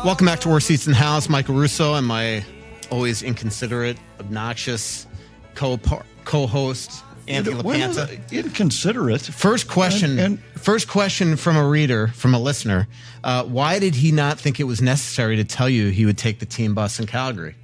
Welcome back to Worst Seats in the House. Michael Russo and my always inconsiderate, obnoxious co-host, Anthony LaPanta. Inconsiderate. First question from a reader, from a listener. Why did he not think it was necessary to tell you he would take the team bus in Calgary?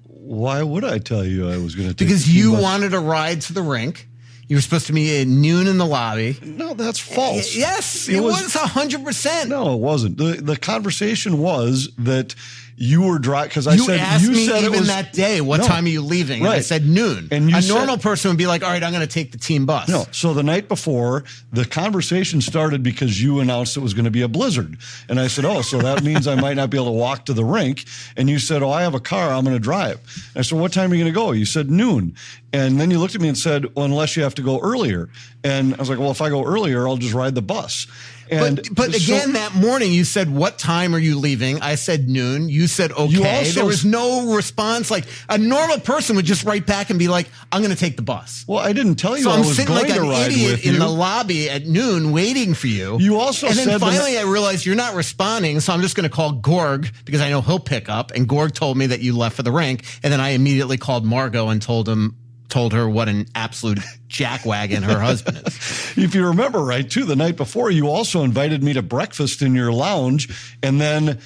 Why would I tell you I was going to take Because the team you bus? wanted a ride to the rink. You were supposed to meet at noon in the lobby. No, that's false. Yes, it was 100%. No, it wasn't. The conversation was that you were driving because You asked me even that day, what time are you leaving? Right. And I said noon. And a normal person would be like, all right, I'm going to take the team bus. No. So the night before, the conversation started because you announced it was going to be a blizzard. And I said, oh, so that means I might not be able to walk to the rink. And you said, oh, I have a car. I'm going to drive. And I said, what time are you going to go? You said noon. And then you looked at me and said, well, unless you have to go earlier. And I was like, well, if I go earlier, I'll just ride the bus. And but again, that morning you said, what time are you leaving? I said noon. You said, okay. There was no response. Like a normal person would just write back and be like, I'm going to take the bus. Well, I didn't tell you so I I'm was sitting going like to an ride idiot with you. in the lobby at noon waiting for you. You also and then said finally I realized you're not responding. So I'm just going to call Gorg because I know he'll pick up. And Gorg told me that you left for the rink. And then I immediately called Margot and told her what an absolute jackwagon her husband is. If you remember right, too, the night before, you also invited me to breakfast in your lounge. And then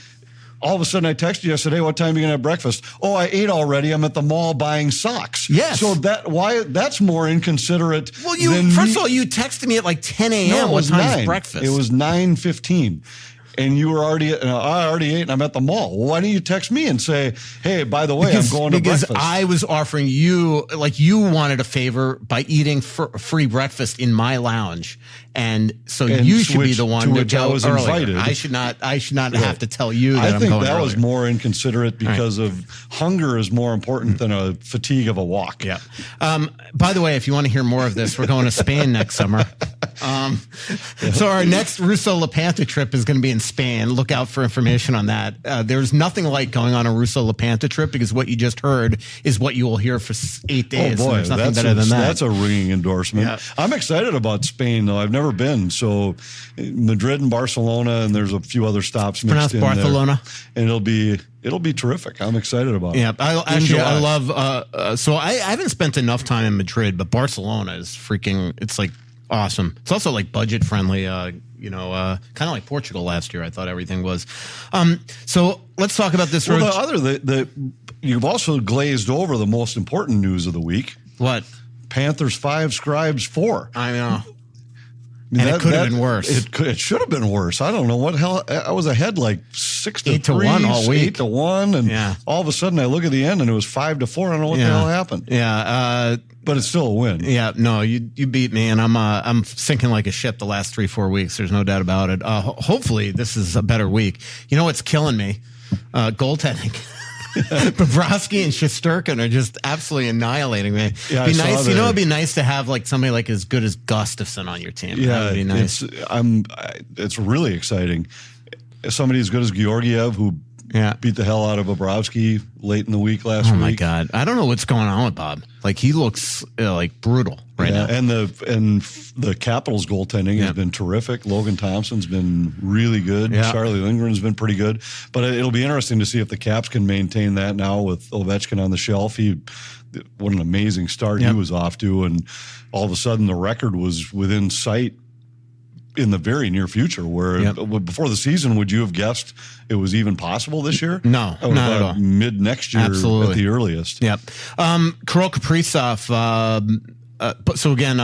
all of a sudden I texted you. I said, hey, what time are you going to have breakfast? Oh, I ate already. I'm at the mall buying socks. Yes. So that's more inconsiderate. Well, first of all, you texted me at like 10 a.m. No, what time is breakfast? It was 9:15. And you were already, I already ate and I'm at the mall. Well, why don't you text me and say, hey, by the way, I'm going to breakfast? Because I was offering you, like you wanted a favor by eating free breakfast in my lounge. And so you should be the one to go earlier. Invited. I should not have to tell you that I'm going I think that earlier. was more inconsiderate because of hunger is more important than a fatigue of a walk. Yeah. By the way, if you want to hear more of this, we're going to Spain next summer. So our next Russo LaPanta trip is going to be in Spain. Look out for information on that. There's nothing like going on a Russo LaPanta trip because what you just heard is what you will hear for 8 days. Oh boy, there's nothing better than that. That's a ringing endorsement. Yeah. I'm excited about Spain, though. I've never been. So Madrid and Barcelona, and there's a few other stops mixed in Barcelona. There. And it'll be terrific. I'm excited about it. Yeah, I love. So I haven't spent enough time in Madrid, but Barcelona is freaking. It's like awesome. It's also like budget friendly. Kind of like Portugal last year. I thought everything was. So let's talk about this. Well, you've also glazed over the most important news of the week. What? Panthers 5, Scribes 4. I know. And it could have been worse. It should have been worse. I don't know what hell. I was ahead like 6-3, 8-1 all week. 8-1, and all of a sudden I look at the end and it was 5-4. I don't know what the hell happened. Yeah, but it's still a win. Yeah, no, you beat me, and I'm sinking like a ship the last 3-4 weeks. There's no doubt about it. Hopefully this is a better week. You know what's killing me? Goaltending. Bobrovsky and Shesterkin are just absolutely annihilating me. Yeah, be nice. You know, it'd be nice to have like somebody like as good as Gustafsson on your team. Yeah, that would be nice. It's really exciting. Somebody as good as Georgiev, who beat the hell out of Bobrovsky late in the week last week. Oh my God, I don't know what's going on with Bob. Like he looks like brutal right now. And the Capitals goaltending has been terrific. Logan Thompson's been really good. Yeah. Charlie Lindgren's been pretty good. But it'll be interesting to see if the Caps can maintain that now with Ovechkin on the shelf. What an amazing start he was off to, and all of a sudden the record was within sight in the very near future, where before the season, would you have guessed it was even possible this year? No, not at all. Mid next year at the earliest. Yep. Kirill Kaprizov. So again,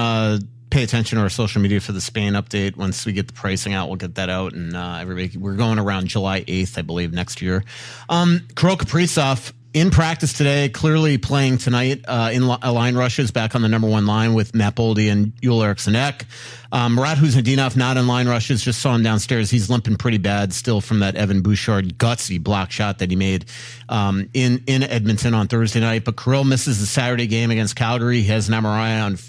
pay attention to our social media for the Spain update. Once we get the pricing out, we'll get that out. And everybody, we're going around July 8th, I believe, next year. Kirill Kaprizov in practice today, clearly playing tonight in line rushes back on the number one line with Matt Boldy and Yul Eriksson-Ek. Murat Huznadinov not in line rushes, just saw him downstairs. He's limping pretty bad still from that Evan Bouchard gutsy block shot that he made in Edmonton on Thursday night. But Kirill misses the Saturday game against Calgary. He has an MRI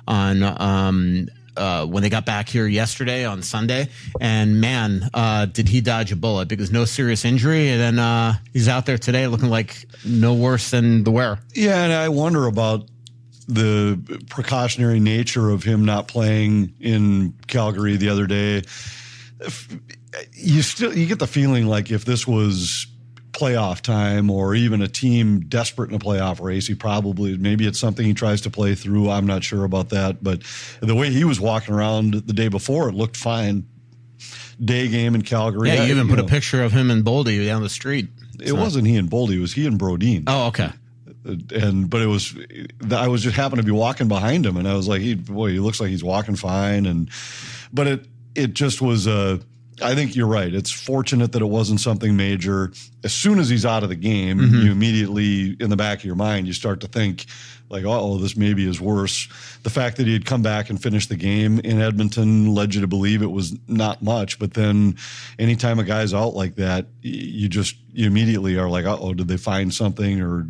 on when they got back here yesterday on Sunday, and man, did he dodge a bullet, because no serious injury, and then he's out there today looking like no worse than the wear. Yeah, and I wonder about the precautionary nature of him not playing in Calgary the other day. you get the feeling like if this was playoff time or even a team desperate in a playoff race, maybe it's something he tries to play through. I'm not sure about that, but the way he was walking around the day before, it looked fine. Day game in Calgary. Yeah, you even put a picture of him and Boldy down the street. It wasn't he and Boldy, it was he and Brodin. Oh, okay. But I was just happened to be walking behind him, and I was like, he looks like he's walking fine. But it just was I think you're right. It's fortunate that it wasn't something major. As soon as he's out of the game, you immediately, in the back of your mind, you start to think, like, oh, this maybe is worse. The fact that he had come back and finished the game in Edmonton led you to believe it was not much. But then anytime a guy's out like that, you immediately are like, uh-oh, did they find something or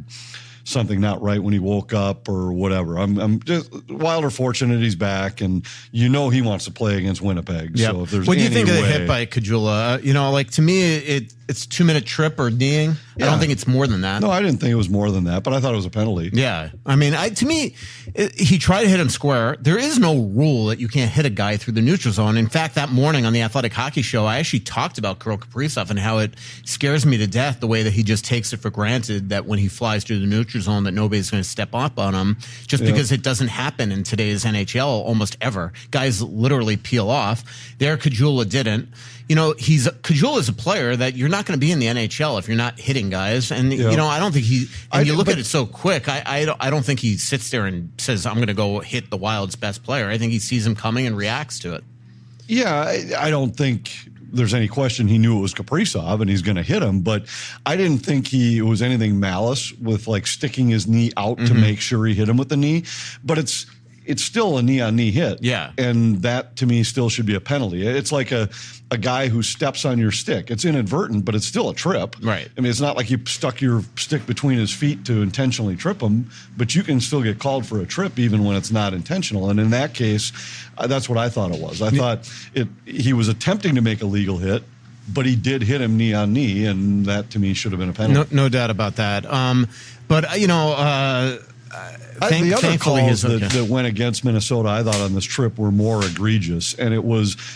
something not right when he woke up or whatever. I'm just Wilder fortunate he's back, and he wants to play against Winnipeg. Yep. So if there's what do you think of the hit by Kajula? Like, to me, it's 2-minute trip or kneeing. Yeah. I don't think it's more than that. No, I didn't think it was more than that, but I thought it was a penalty. Yeah. I mean, to me, he tried to hit him square. There is no rule that you can't hit a guy through the neutral zone. In fact, that morning on the Athletic Hockey Show, I actually talked about Kirill Kaprizov and how it scares me to death the way that he just takes it for granted that when he flies through the neutral zone that nobody's going to step up on him just because it doesn't happen in today's NHL almost ever. Guys literally peel off. There, Kajula didn't. Kajula is a player that you're not going to be in the NHL if you're not hitting guys. And, I don't think you look at it so quick. I don't think he sits there and says, I'm going to go hit the Wild's best player. I think he sees him coming and reacts to it. Yeah, I don't think there's any question he knew it was Kaprizov and he's going to hit him, but I didn't think it was anything malice with like sticking his knee out to make sure he hit him with the knee. But it's still a knee-on-knee hit. Yeah. And that, to me, still should be a penalty. It's like a guy who steps on your stick. It's inadvertent, but it's still a trip. Right. I mean, it's not like you stuck your stick between his feet to intentionally trip him, but you can still get called for a trip even when it's not intentional. And in that case, that's what I thought it was. I thought he was attempting to make a legal hit, but he did hit him knee-on-knee, and that, to me, should have been a penalty. No doubt about that. The other calls that went against Minnesota, I thought, on this trip were more egregious, and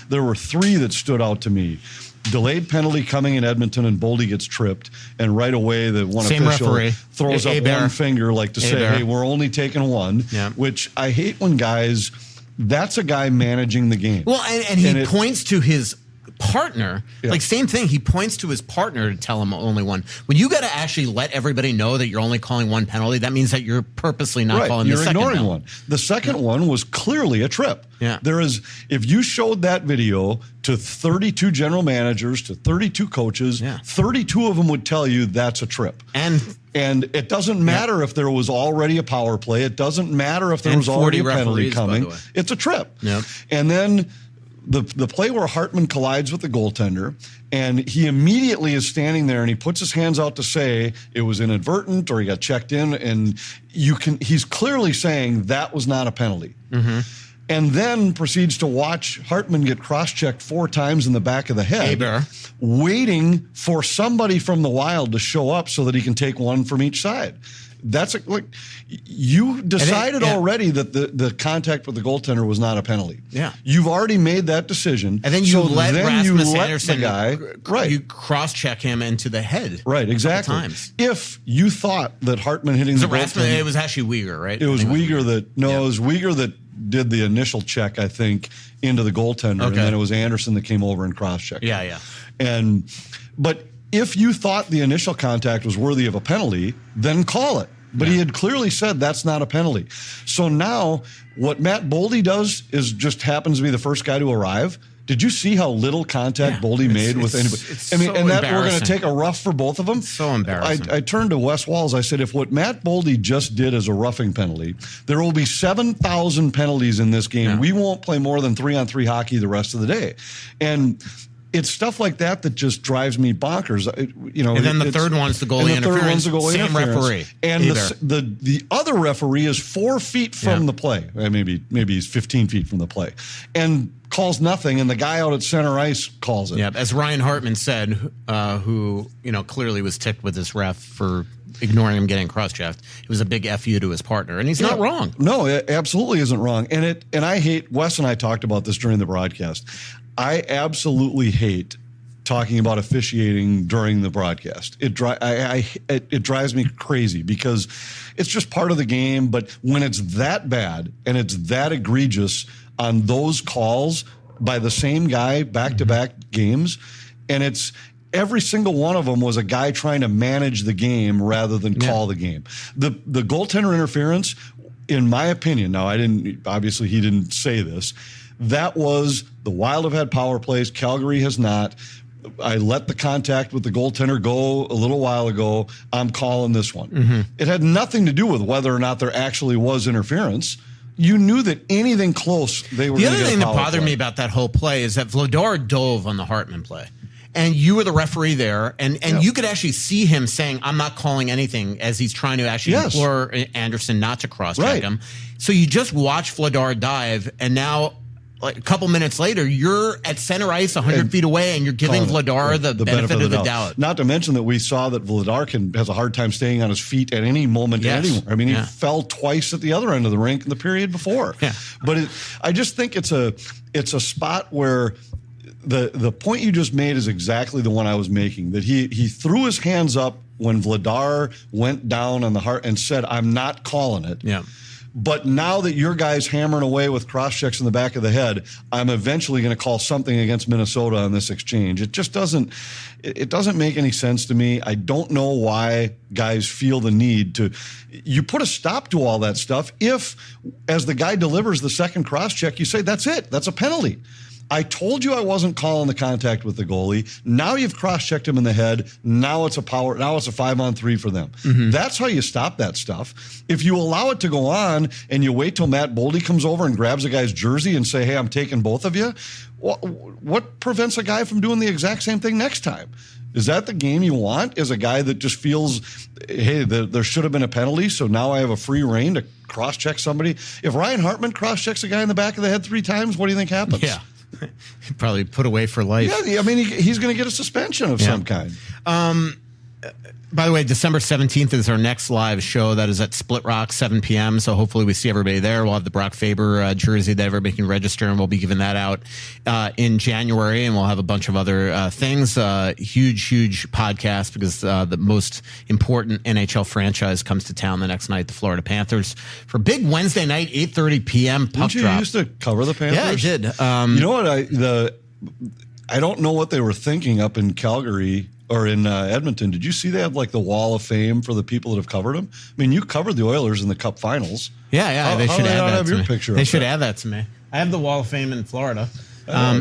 there were 3 that stood out to me. Delayed penalty coming in Edmonton, and Boldy gets tripped, and right away the one official throws up one finger like to say, hey, we're only taking one, which I hate when guys, that's a guy managing the game. Well, and he points to his partner, like same thing. He points to his partner to tell him only one. When you got to actually let everybody know that you're only calling one penalty, that means that you're purposely not calling the second. You're ignoring one. The second one was clearly a trip. Yeah. If you showed that video to 32 general managers, to 32 coaches, 32 of them would tell you that's a trip. And it doesn't matter if there was already a power play. It doesn't matter if there was already a penalty coming. It's a trip. Yep. And then the play where Hartman collides with the goaltender, and he immediately is standing there and he puts his hands out to say it was inadvertent or he got checked in, and he's clearly saying that was not a penalty. Mm-hmm. And then proceeds to watch Hartman get cross-checked 4 times in the back of the head, waiting for somebody from the Wild to show up so that he can take one from each side. You decided already that the contact with the goaltender was not a penalty. Yeah. You've already made that decision. And then you let Rasmus Andersson, the guy, you cross-check him into the head. Right, exactly. Times. If you thought that Hartman hitting the goaltender... It was actually Weegar, right? It was Weegar that did the initial check, I think, into the goaltender, and then it was Anderson that came over and cross-checked. Yeah. But if you thought the initial contact was worthy of a penalty, then call it. But he had clearly said that's not a penalty. So now what Matt Boldy does is just happens to be the first guy to arrive. Did you see how little contact Boldy made with anybody? And that we're going to take a rough for both of them. It's so embarrassing. I turned to Wes Walls. I said, if what Matt Boldy just did is a roughing penalty, there will be 7,000 penalties in this game. Yeah. We won't play more than 3-on-3 hockey the rest of the day. And it's stuff like that just drives me bonkers. And then the third one's the goalie interference. Same referee. And the other referee is 4 feet from the play. Maybe he's 15 feet from the play. And calls nothing, and the guy out at center ice calls it. Yeah, as Ryan Hartman said, who clearly was ticked with this ref for ignoring him getting cross-checked. It was a big FU to his partner, and he's not wrong. No, it absolutely isn't wrong. And I hate, Wes and I talked about this during the broadcast, I absolutely hate talking about officiating during the broadcast. It drives me crazy because it's just part of the game. But when it's that bad and it's that egregious on those calls by the same guy back-to-back games, and it's every single one of them was a guy trying to manage the game rather than call the game. The goaltender interference, in my opinion, now obviously he didn't say this, that was the Wild have had power plays, Calgary has not. I let the contact with the goaltender go a little while ago. I'm calling this one. It had nothing to do with whether or not there actually was interference. You knew that anything close, they were going to get a power play. The other thing that bothered me about that whole play is that Vladar dove on the Hartman play. And you were the referee there, and you could actually see him saying, I'm not calling anything, as he's trying to actually implore Anderson not to cross-check him. So you just watch Vladar dive, and now, like a couple minutes later, you're at center ice 100 feet away, and you're giving Vladar the benefit of the doubt. Not to mention that we saw that Vladar has a hard time staying on his feet at any moment anywhere. I mean, he fell twice at the other end of the rink in the period before. But I just think it's a spot where the point you just made is exactly the one I was making, that he threw his hands up when Vladar went down on the heart and said, I'm not calling it. But now that your guy's hammering away with cross-checks in the back of the head, I'm eventually going to call something against Minnesota on this exchange. It just doesn't make any sense to me. I don't know why guys feel the need to. You put a stop to all that stuff if, as the guy delivers the second cross-check, you say, that's it. That's a penalty. I told you I wasn't calling the contact with the goalie. Now you've cross-checked him in the head. Now it's a 5-on-3 for them. That's how you stop that stuff. If you allow it to go on and you wait till Matt Boldy comes over and grabs a guy's jersey and say, hey, I'm taking both of you, what prevents a guy from doing the exact same thing next time? Is that the game you want? Is a guy that just feels, hey, there should have been a penalty, so now I have a free rein to cross-check somebody? If Ryan Hartman cross-checks a guy in the back of the head 3 times, what do you think happens? Probably put away for life. Yeah, I mean, he's going to get a suspension of some kind. By the way, December 17th is our next live show. That is at Splitrocks, 7 p.m. So hopefully we see everybody there. We'll have the Brock Faber jersey that everybody can register, and we'll be giving that out in January. And we'll have a bunch of other things. Huge podcast because the most important NHL franchise comes to town the next night, the Florida Panthers, for big Wednesday night, 8:30 p.m. puck Didn't drop. You used to cover the Panthers? Yeah, I did. You know what? I don't know what they were thinking up in Calgary or in Edmonton. Did you see they have like the Wall of Fame for the people that have covered them? I mean, you covered the Oilers in the Cup Finals. Yeah. They should add that to me. Picture they should add that to me. I have the Wall of Fame in Florida.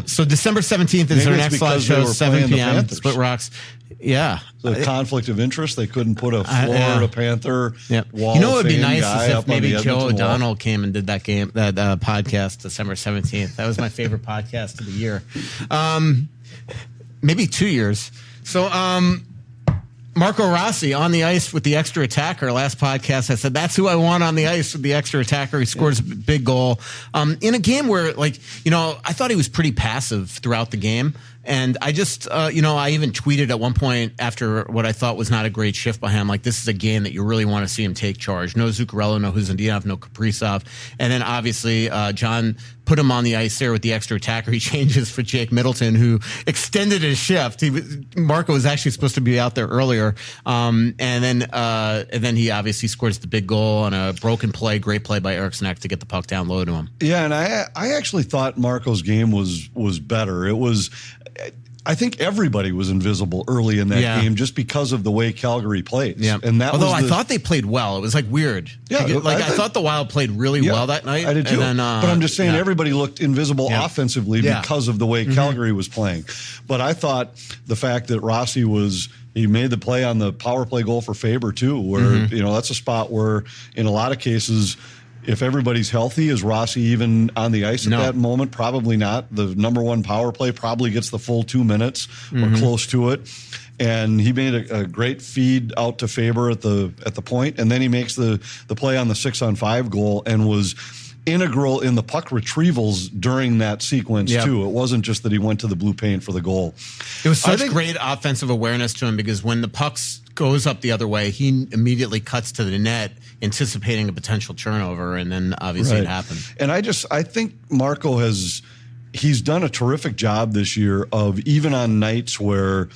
So December 17th is our next live show, 7 p.m. Splitrocks. Yeah. The conflict of interest. They couldn't put a Florida Panther Wall You know what of would be Fame nice guy is if up on maybe the Joe Edmonton O'Donnell wall. came and did that podcast December 17th. That was my favorite podcast of the year. Maybe 2 years. So Marco Rossi on the ice with the extra attacker. Last podcast I said that's who I want on the ice with the extra attacker. He scores a big goal in a game where, like, I thought he was pretty passive throughout the game. And I just, I even tweeted at one point after what I thought was not a great shift by him, like, this is a game that you really want to see him take charge. No Zuccarello, no Huzendinov, no Kaprizov. And then obviously John put him on the ice there with the extra attacker. He changes for Jake Middleton, who extended his shift. Marco was actually supposed to be out there earlier. And then he obviously scores the big goal on a broken play. Great play by Eriksson to get the puck down low to him. Yeah, and I actually thought Marco's game was better. It was, I think everybody was invisible early in that game just because of the way Calgary plays. Yeah. And that Although I thought they played well. It was like weird. Yeah. I thought the Wild played really well that night. I did too. And then, but I'm just saying everybody looked invisible offensively because of the way Calgary was playing. But I thought the fact that Rossi he made the play on the power play goal for Faber too, where, that's a spot where in a lot of cases, if everybody's healthy, is Rossi even on the ice at that moment? Probably not. The number one power play probably gets the full 2 minutes or close to it. And he made a great feed out to Faber at the point, and then he makes the play on the 6-on-5 goal and was integral in the puck retrievals during that sequence too. It wasn't just that he went to the blue paint for the goal. It was such great offensive awareness to him because when the puck goes up the other way, he immediately cuts to the net, anticipating a potential turnover, and then obviously it happened. And I think Marco has he's done a terrific job this year of, even on nights where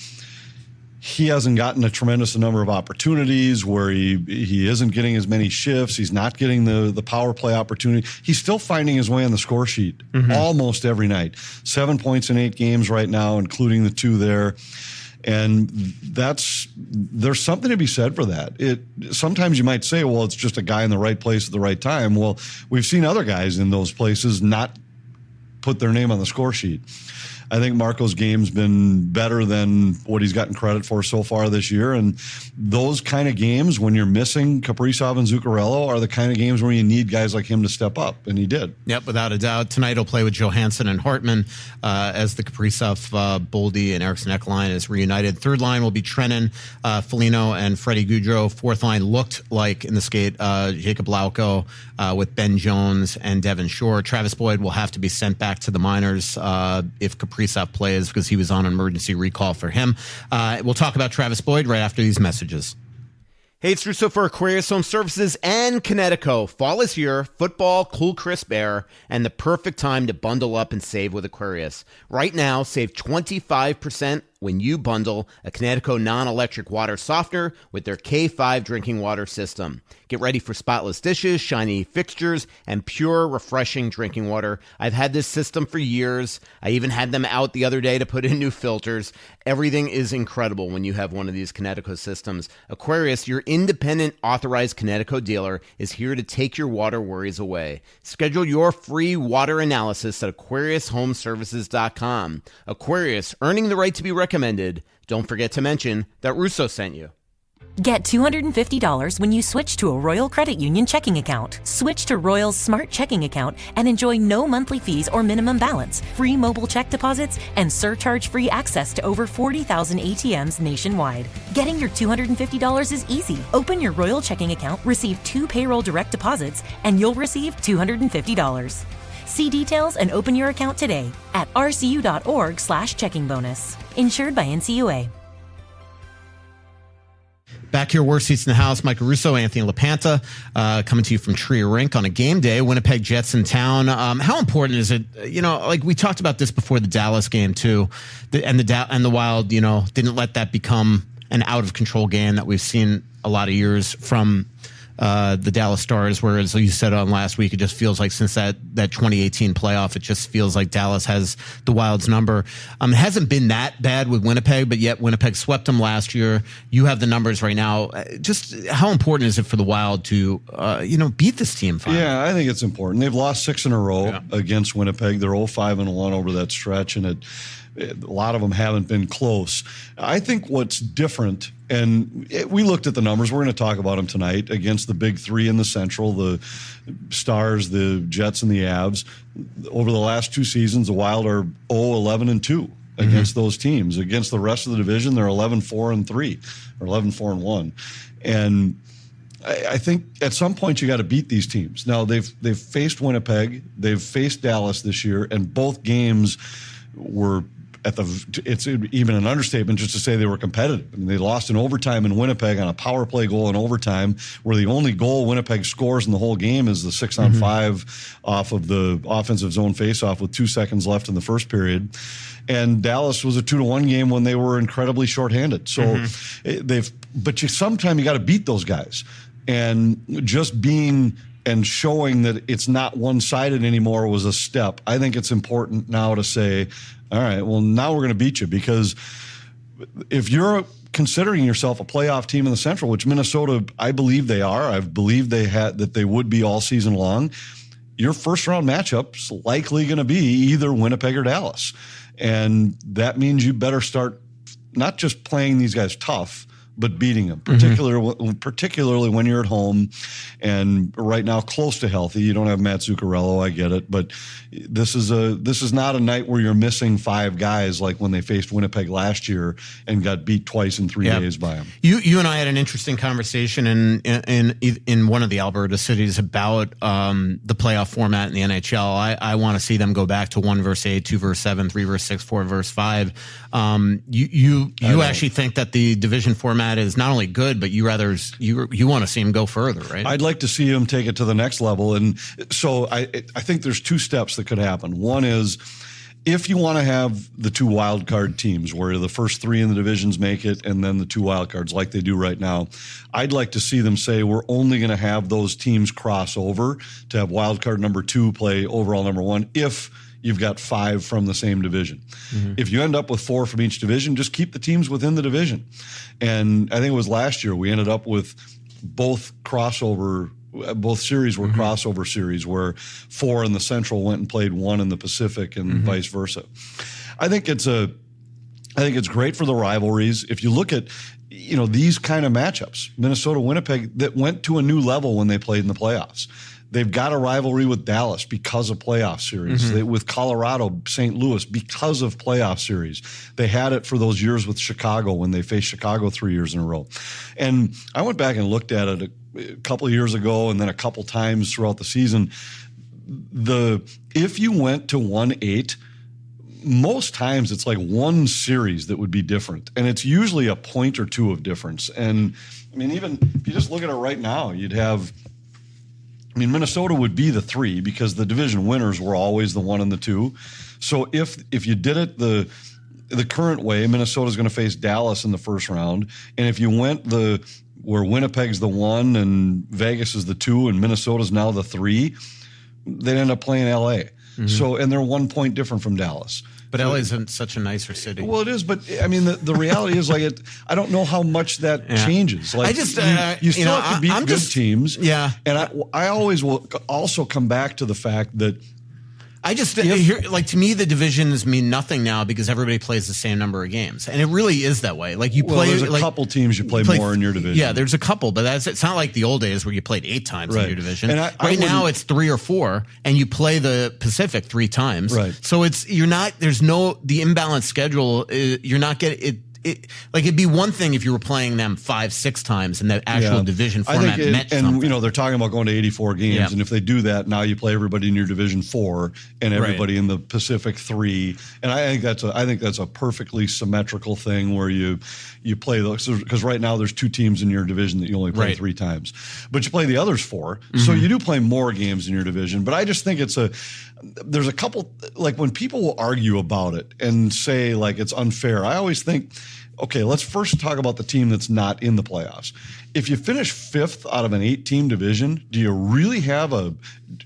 he hasn't gotten a tremendous number of opportunities, where he isn't getting as many shifts, he's not getting the power play opportunity, he's still finding his way on the score sheet almost every night. 7 points in 8 games right now, including the 2 there. And there's something to be said for that. Sometimes you might say, well, it's just a guy in the right place at the right time. Well, we've seen other guys in those places not put their name on the score sheet. I think Marco's game's been better than what he's gotten credit for so far this year. And those kind of games, when you're missing Kaprizov and Zuccarello, are the kind of games where you need guys like him to step up. And he did. Yep, without a doubt. Tonight he'll play with Johansson and Hartman as the Kaprizov, Boldy, and Eriksson Ek line is reunited. Third line will be Trennan, Foligno, and Freddie Gaudreau. Fourth line looked like in the skate Jacob Lauko with Ben Jones and Devin Shore. Travis Boyd will have to be sent back to the minors if Kaprizov plays, because he was on an emergency recall for him. We'll talk about Travis Boyd right after these messages. Hey, it's Russo for Aquarius Home Services and Connecticut. Fall is here, football, cool, crisp air, and the perfect time to bundle up and save with Aquarius. Right now, save 25% when you bundle a Connecticut non-electric water softener with their K5 drinking water system. Get ready for spotless dishes, shiny fixtures, and pure, refreshing drinking water. I've had this system for years. I even had them out the other day to put in new filters. Everything is incredible when you have one of these Connecticut systems. Aquarius, your independent authorized Connecticut dealer, is here to take your water worries away. Schedule your free water analysis at AquariusHomeservices.com. Aquarius, earning the right to be recommended. Don't forget to mention that Russo sent you. Get $250 when you switch to a Royal Credit Union checking account. Switch to Royal's Smart Checking account and enjoy no monthly fees or minimum balance, free mobile check deposits, and surcharge-free access to over 40,000 ATMs nationwide. Getting your $250 is easy. Open your Royal checking account, receive 2 payroll direct deposits, and you'll receive $250. See details and open your account today at rcu.org/checking bonus. Insured by NCUA. Back here, worst seats in the house. Michael Russo, Anthony LaPanta, coming to you from Tree Rink on a game day. Winnipeg Jets in town. How important is it? You know, like we talked about this before the Dallas game too, and the Wild. You know, didn't let that become an out of control game that we've seen a lot of years from the Dallas Stars, whereas you said on last week, it just feels like since that 2018 playoff, it just feels like Dallas has the Wild's number. It hasn't been that bad with Winnipeg, but yet Winnipeg swept them last year. You have the numbers right now. Just how important is it for the Wild to, beat this team finally? Yeah, I think it's important. They've lost 6 in a row against Winnipeg. They're 0-5-1 over that stretch, and a lot of them haven't been close. I think what's different, and we looked at the numbers, we're going to talk about them tonight, against the big 3 in the Central, the Stars, the Jets, and the Avs. Over the last 2 seasons, the Wild are 0-11-2 against those teams. Against the rest of the division, they're 11-4-3 or 11-4-1. And I think at some point you got to beat these teams. Now, they've faced Winnipeg, they've faced Dallas this year, and both games were it's even an understatement just to say they were competitive. I mean, they lost in overtime in Winnipeg on a power play goal in overtime, where the only goal Winnipeg scores in the whole game is the 6-on-5 off of the offensive zone faceoff with 2 seconds left in the first period. And Dallas was a 2-1 game when they were incredibly shorthanded. So sometimes you got to beat those guys, and just being and showing that it's not one-sided anymore was a step. I think it's important now to say, all right, well, now we're going to beat you, because if you're considering yourself a playoff team in the Central, which Minnesota, I believe they are, I've believed that they would be all season long, your first-round matchup's likely going to be either Winnipeg or Dallas. And that means you better start not just playing these guys tough, but beating them, particularly when you're at home and right now close to healthy. You don't have Matt Zuccarello, I get it, but this is not a night where you're missing 5 guys like when they faced Winnipeg last year and got beat twice in 3 days by them. You and I had an interesting conversation in one of the Alberta cities about the playoff format in the NHL. I want to see them go back to 1 versus 8, 2 versus 7, 3 versus 6, 4 versus 5. You actually think that the division format is not only good, but you want to see him go further, right? I'd like to see him take it to the next level. And so I think there's 2 steps that could happen. One is, if you want to have the 2 wild card teams where the first 3 in the divisions make it and then the 2 wild cards like they do right now, I'd like to see them say we're only going to have those teams cross over to have wild card number 2 play overall number 1 if you've got 5 from the same division. If you end up with 4 from each division, just keep the teams within the division. And I think it was last year we ended up with both series were crossover series where 4 in the Central went and played 1 in the Pacific and vice versa. I think it's great for the rivalries. If you look at, these kind of matchups, Minnesota, Winnipeg, that went to a new level when they played in the playoffs. They've got a rivalry with Dallas because of playoff series, with Colorado, St. Louis because of playoff series. They had it for those years with Chicago when they faced Chicago 3 years in a row. And I went back and looked at it a couple of years ago and then a couple times throughout the season. If you went to 1-8, most times it's like one series that would be different. And it's usually a point or 2 of difference. And I mean, even if you just look at it right now, you'd have, Minnesota would be the 3 because the division winners were always the 1 and the 2. So if you did it the current way, Minnesota's going to face Dallas in the first round. And if you went where Winnipeg's the 1 and Vegas is the 2 and Minnesota's now the 3, they'd end up playing LA. So, and they're 1 point different from Dallas. But LA isn't such a nicer city. Well, it is, but I mean, the reality is like I don't know how much that changes. Like, you still have to beat good teams. Yeah, and I always will also come back to the fact that to me, the divisions mean nothing now because everybody plays the same number of games, and it really is that way. Like there's a couple teams you play more in your division. Yeah, there's a couple, but it's not like the old days where you played 8 times in your division. And right now it's 3 or 4, and you play the Pacific 3 times. Right. So the imbalanced schedule. You're not getting it. It'd be one thing if you were playing them 5-6 times in the actual division format meant something. And they're talking about going to 84 games, and if they do that, now you play everybody in your division 4 and everybody in the Pacific 3. And I think that's a perfectly symmetrical thing where you play those, because right now there's 2 teams in your division that you only play 3 times, but you play the others 4, so you do play more games in your division. But I just think there's a couple, like when people will argue about it and say like it's unfair, I always think, okay, let's first talk about the team that's not in the playoffs. If you finish 5th out of an 8-team division, do you really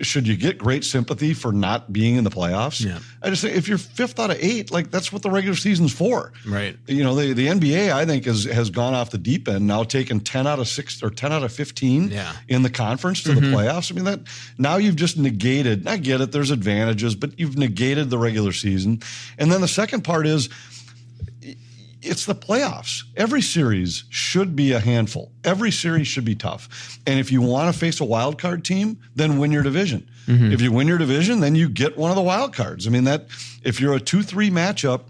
should you get great sympathy for not being in the playoffs? Yeah. I just think if you're 5th out of 8, like that's what the regular season's for. Right. The NBA, I think, has gone off the deep end now, taken 10 out of 6 or 10 out of 15 in the conference to the playoffs. I mean, that now you've just negated, I get it, there's advantages, but you've negated the regular season. And then the second part is, it's the playoffs. Every series should be a handful. Every series should be tough. And if you want to face a wild card team, then win your division. If you win your division, then you get one of the wild cards. I mean, if you're a 2-3 matchup,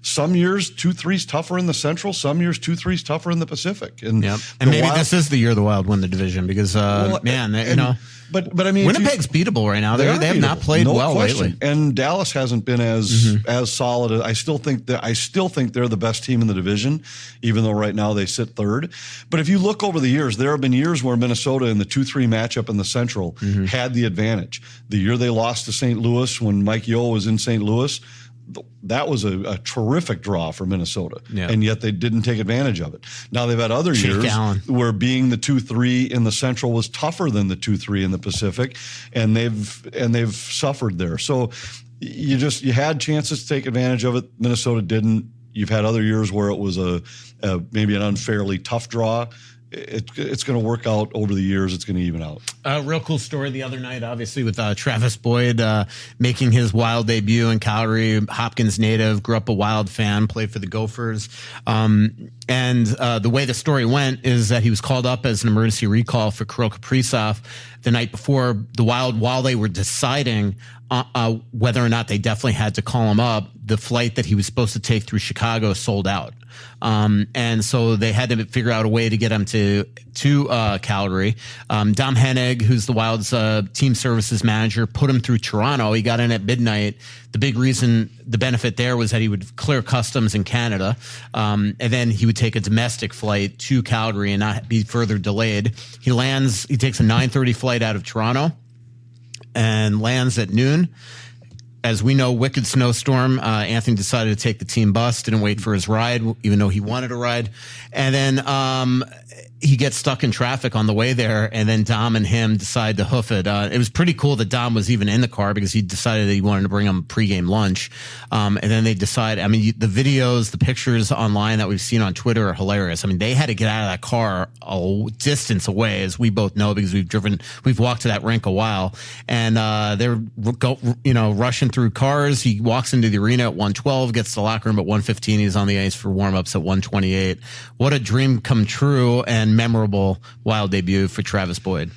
some years 2-3's tougher in the Central, some years 2-3's tougher in the Pacific. And maybe this is the year the Wild win the division because But I mean, Winnipeg's beatable right now. They have not played well lately, and Dallas hasn't been as solid. I still think they're the best team in the division, even though right now they sit 3rd. But if you look over the years, there have been years where Minnesota in the 2-3 matchup in the Central had the advantage. The year they lost to St. Louis when Mike Yeo was in St. Louis, that was a terrific draw for Minnesota, and yet they didn't take advantage of it. Now they've had other years where being the 2-3 in the Central was tougher than the 2-3 in the Pacific, and they've suffered there. So you had chances to take advantage of it. Minnesota didn't. You've had other years where it was maybe an unfairly tough draw. It's going to work out over the years. It's going to even out. Real cool story the other night, obviously, with Travis Boyd making his Wild debut in Calgary. Hopkins native, grew up a Wild fan, played for the Gophers. And the way the story went is that he was called up as an emergency recall for Kirill Kaprizov the night before the Wild, while they were deciding whether or not they definitely had to call him up. The flight that he was supposed to take through Chicago sold out. And so they had to figure out a way to get him to Calgary. Dom Hennig, who's the Wild's team services manager, put him through Toronto. He got in at midnight. The big reason, the benefit there was that he would clear customs in Canada. And then he would take a domestic flight to Calgary and not be further delayed. He takes a 9:30 flight out of Toronto and lands at noon. as we know, wicked snowstorm. Anthony decided to take the team bus, didn't wait for his ride, even though he wanted a ride. And then he gets stuck in traffic on the way there, and then Dom and him decide to hoof it. It was pretty cool that Dom was even in the car because he decided that he wanted to bring him pregame lunch. And then they decide, I mean, the videos, the pictures online that we've seen on Twitter are hilarious. I mean, they had to get out of that car a distance away, as we both know, because we've walked to that rink a while, and they're rushing through cars. He walks into the arena at 1:12, gets to the locker room at 1:15. He's on the ice for warmups at 1:28. What a dream come true and memorable Wild debut for Travis Boyd.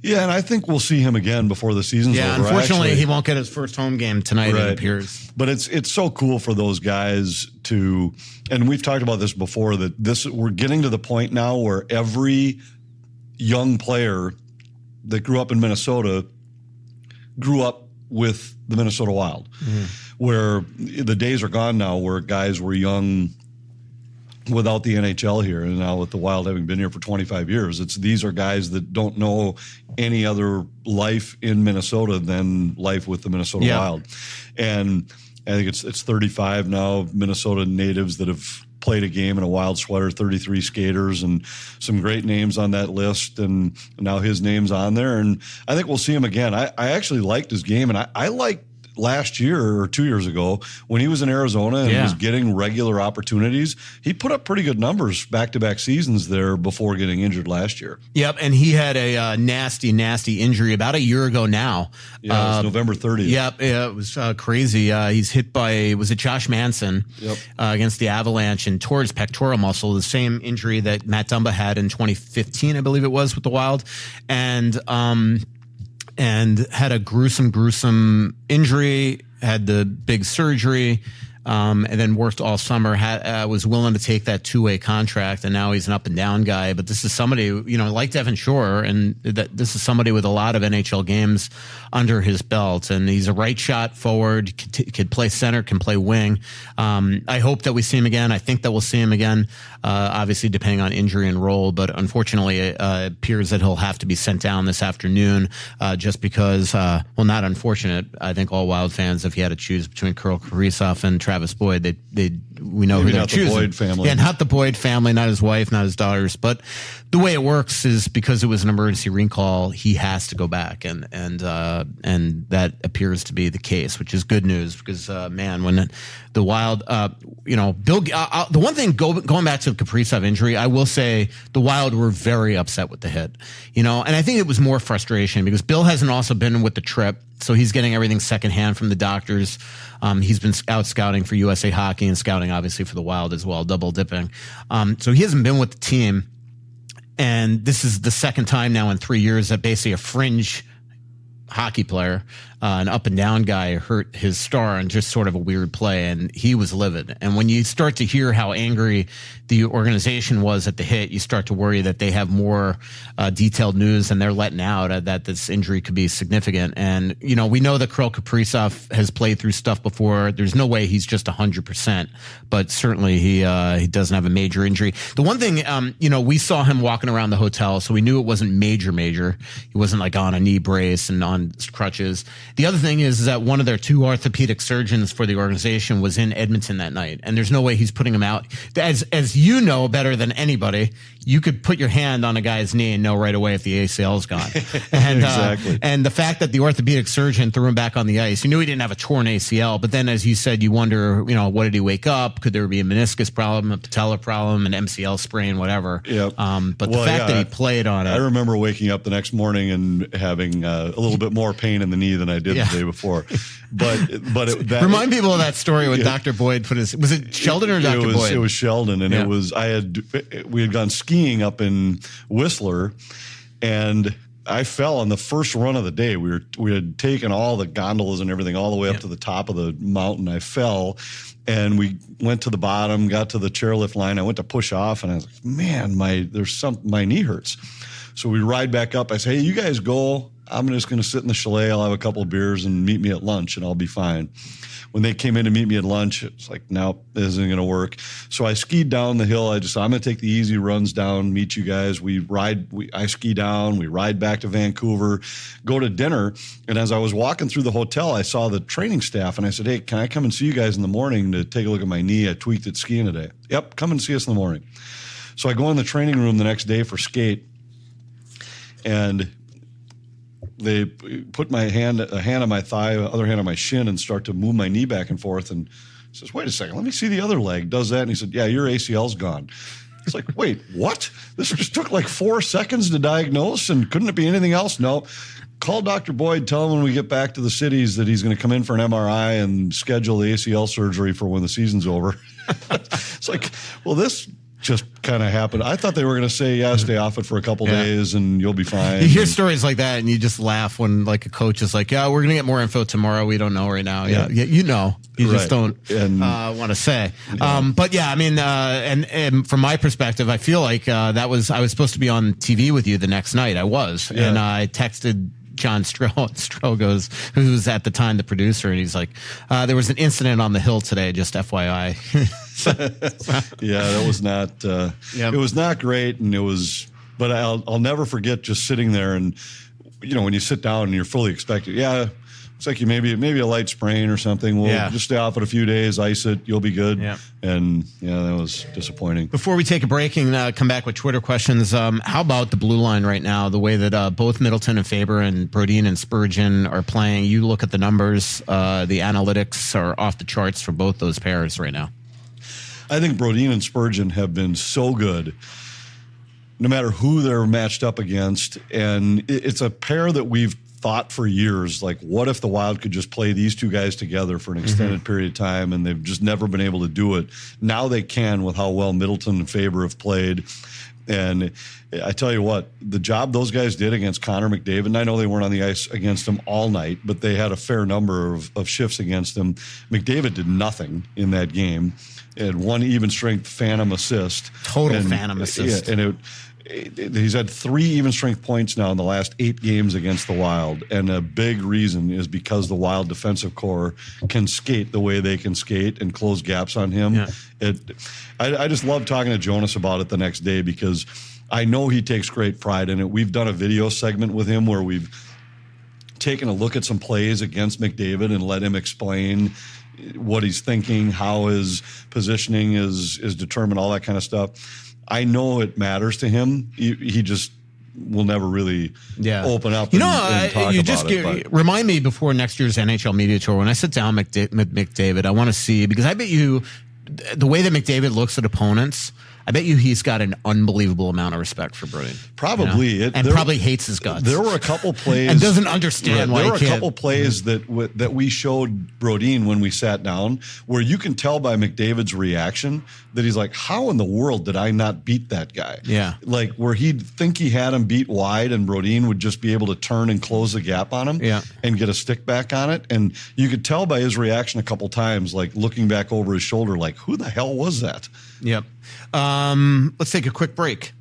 Yeah, and I think we'll see him again before the season's over. Yeah, unfortunately, he won't get his first home game tonight, right. It appears. But it's so cool for those guys to, and we've talked about this before, that we're getting to the point now where every young player that grew up in Minnesota grew up with the Minnesota Wild, where the days are gone now where guys were young without the NHL here, and now with the Wild having been here for 25 years, these are guys that don't know any other life in Minnesota than life with the Minnesota Wild. And I think it's 35 now Minnesota natives that have played a game in a Wild sweater, 33 skaters, and some great names on that list, and now his name's on there, and I think we'll see him again. I actually liked his game, and I liked last year or 2 years ago when he was in Arizona and was getting regular opportunities. He put up pretty good numbers back-to-back seasons there before getting injured last year. Yep, and he had a nasty injury about a year ago now. Yeah, it was November 30th. Yep, it was crazy. He's hit by, was it Josh Manson against the Avalanche and tore his pectoral muscle, the same injury that Matt Dumba had in 2015, I believe it was, with the Wild. And had a gruesome injury, had the big surgery, and then worked all summer, was willing to take that two-way contract, and now he's an up-and-down guy. But this is somebody, like Devin Shore, and this is somebody with a lot of NHL games under his belt, and he's a right shot forward, could play center, can play wing. I hope that we see him again. I think that we'll see him again, obviously depending on injury and role, but unfortunately it appears that he'll have to be sent down this afternoon just because, not unfortunate. I think all Wild fans, if you had to choose between Kirill Kaprizov and Travis Boyd, we know who they're choosing. Not the Boyd family. Yeah, not the Boyd family, not his wife, not his daughters. But the way it works is because it was an emergency recall, he has to go back, and that appears to be the case, which is good news because when the Wild, Bill. The one thing going back to the Kaprizov injury, I will say the Wild were very upset with the hit, and I think it was more frustration because Bill hasn't also been with the trip. So he's getting everything secondhand from the doctors. He's been out scouting for USA Hockey and scouting obviously for the Wild as well, double dipping. So he hasn't been with the team. And this is the second time now in 3 years that basically a fringe hockey player, an up and down guy, hurt his star in just sort of a weird play, and he was livid. And when you start to hear how angry the organization was at the hit, you start to worry that they have more detailed news and they're letting out that this injury could be significant. And, we know that Kirill Kaprizov has played through stuff before. There's no way he's just 100%, but certainly he doesn't have a major injury. The one thing, we saw him walking around the hotel, so we knew it wasn't major. He wasn't like on a knee brace and on crutches. The other thing is that one of their two orthopedic surgeons for the organization was in Edmonton that night, and there's no way he's putting him out. As you know better than anybody, you could put your hand on a guy's knee and know right away if the ACL is gone. And, exactly. And the fact that the orthopedic surgeon threw him back on the ice, you knew he didn't have a torn ACL, but then as you said, you wonder, what did he wake up? Could there be a meniscus problem, a patella problem, an MCL sprain, whatever? Yep. But the fact that he played on it. I remember waking up the next morning and having a little bit more pain in the knee than I did the day before. Remind people of that story when Dr. Boyd was it Sheldon or Dr. Boyd? It was Sheldon, and we had gone skiing up in Whistler, and I fell on the first run of the day. We had taken all the gondolas and everything all the way up to the top of the mountain. I fell, and we went to the bottom, got to the chairlift line. I went to push off, and I was like, man, my knee hurts. So we ride back up. I say, hey, you guys go. I'm just going to sit in the chalet. I'll have a couple of beers and meet me at lunch and I'll be fine. When they came in to meet me at lunch, it's like, nope, this isn't going to work. So I skied down the hill. I'm going to take the easy runs down, meet you guys. I ski down, we ride back to Vancouver, go to dinner. And as I was walking through the hotel, I saw the training staff and I said, hey, can I come and see you guys in the morning to take a look at my knee? I tweaked it skiing today. Yep, come and see us in the morning. So I go in the training room the next day for skate, and they put a hand on my thigh, other hand on my shin, and start to move my knee back and forth. And says, wait a second, let me see the other leg. Does that. And he said, yeah, your ACL's gone. It's like, wait, what? This just took like 4 seconds to diagnose, and couldn't it be anything else? No. Call Dr. Boyd, tell him when we get back to the cities that he's going to come in for an MRI and schedule the ACL surgery for when the season's over. It's like, well, this just kind of happened. I thought they were going to say, yeah, stay off it for a couple days and you'll be fine. You hear stories like that and you just laugh when like a coach is like, yeah, we're going to get more info tomorrow. We don't know right now. Yeah. You know, you just don't want to say. Yeah. But yeah, I mean, and from my perspective, I feel like I was supposed to be on TV with you the next night. I was. Yeah. And I texted John Strogos, who was at the time the producer, and he's like, there was an incident on the hill today, just FYI. Yeah, that was not, it was not great. And but I'll never forget just sitting there and, when you sit down and you're fully expected. Yeah. It's like maybe a light sprain or something. We'll just stay off it a few days, ice it, you'll be good. Yeah. And that was disappointing. Before we take a break and come back with Twitter questions, how about the blue line right now? The way that both Middleton and Faber and Brodin and Spurgeon are playing. You look at the numbers, the analytics are off the charts for both those pairs right now. I think Brodin and Spurgeon have been so good, no matter who they're matched up against. And it's a pair that we've thought for years, like, what if the Wild could just play these two guys together for an extended period of time, and they've just never been able to do it. Now they can, with how well Middleton and Faber have played. And I tell you what, the job those guys did against Connor McDavid, and I know they weren't on the ice against him all night, but they had a fair number of shifts against him. McDavid did nothing in that game. He had one even-strength phantom assist. Phantom assist. Yeah, and he's had 3 even-strength points now in the last 8 games against the Wild, and a big reason is because the Wild defensive core can skate the way they can skate and close gaps on him. Yeah. I just love talking to Jonas about it the next day, because I know he takes great pride in it. We've done a video segment with him where we've taken a look at some plays against McDavid and let him explain what he's thinking, how his positioning is determined, all that kind of stuff. I know it matters to him. He just will never really open up and talk about it. Remind me before next year's NHL Media Tour, when I sit down with McDavid, I want to see, because I bet you the way that McDavid looks at opponents, I bet you he's got an unbelievable amount of respect for Brodin. Probably. Probably hates his guts. There were a couple plays. And doesn't understand why he can't. There were a couple plays that we showed Brodin when we sat down, where you can tell by McDavid's reaction that he's like, how in the world did I not beat that guy? Yeah. Like, where he'd think he had him beat wide, and Brodin would just be able to turn and close the gap on him and get a stick back on it. And you could tell by his reaction a couple times, like looking back over his shoulder, like, who the hell was that? Yep. Let's take a quick break.